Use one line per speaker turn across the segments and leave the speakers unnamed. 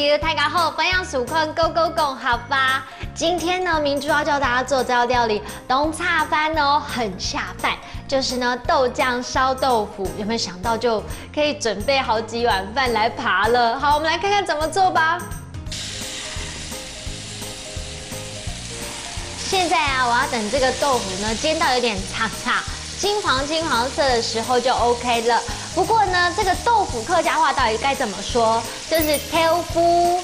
友，大家好，欢迎收看《Go Go 讲好吧》。今天呢，明珠要教大家做这道料理，东叉饭哦，很下饭。就是呢，豆酱烧豆腐，有没有想到就可以准备好几碗饭来扒了？好，我们来看看怎么做吧。现在啊，我要等这个豆腐呢煎到有点擦擦。 金黄色的时候就 OK 了。不过呢，这个豆腐客家话到底该怎么说？就是 tofu，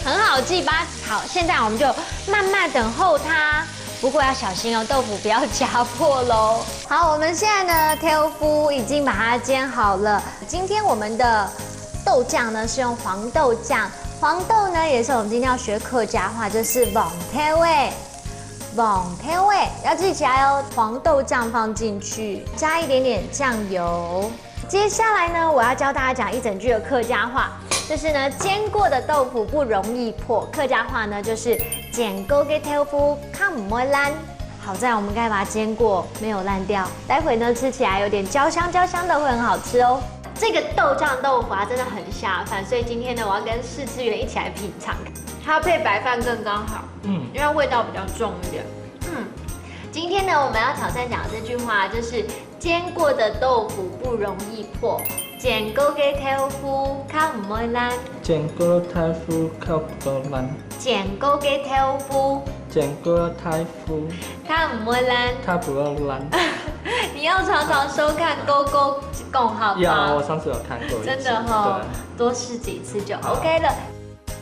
很好记吧？好，现在我们就慢慢等候它。不过要小心哦，豆腐不要夹破喽。好，我们现在呢 tofu 已经把它煎好了。今天我们的豆酱呢是用黄豆酱，黄豆呢也是我们今天要学客家话，就是黄豆味。 黄豆味要记起来哦，黄豆酱放进去，加一点点酱油。接下来呢，我要教大家讲一整句的客家话，就是呢，煎过的豆腐不容易破。客家话呢，就是煎过的豆腐它不会烂。好在我们刚才把它煎过，没有烂掉。待会呢，吃起来有点焦香的，会很好吃哦。这个豆酱豆腐啊，真的很下饭，所以今天呢，我要跟试吃员一起来品尝。 它配白饭更刚好，因为味道比较重一点，今天呢，我们要挑战讲的这句话就是煎过的豆腐不容易破，煎过的豆腐它唔会烂，
煎过的豆腐它不会烂，
煎过的豆腐，
煎过的豆腐
它唔会烂，
它不会烂。
你要常常收看《Go Go 讲好吧》。
要，我上次有看过一次。
真的哈，多试几次就 OK 了。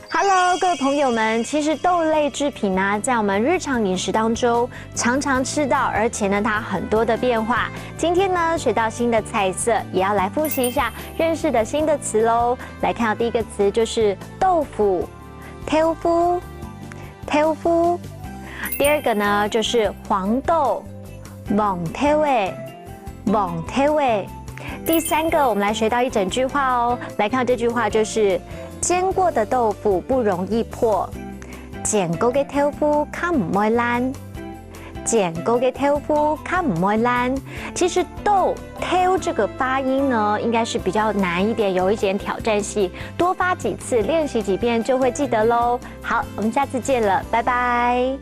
Hello， 各位朋友们，其实豆类制品呢，在我们日常饮食当中常常吃到，而且呢，它很多的变化。今天呢，学到新的菜色，也要来复习一下认识的新的词喽。来看到第一个词就是豆腐 ，tofu。第二个呢就是黄豆 ，bong tofu。第三个，我们来学到一整句话哦。来看到这句话就是。 煎过的豆腐不容易破，煎过的豆腐它唔会烂，煎过的豆腐它唔会烂。其实豆 “teo” 这个发音呢，应该是比较难一点，有一点挑战性，多发几次，练习几遍就会记得喽。好，我们下次见了，拜拜。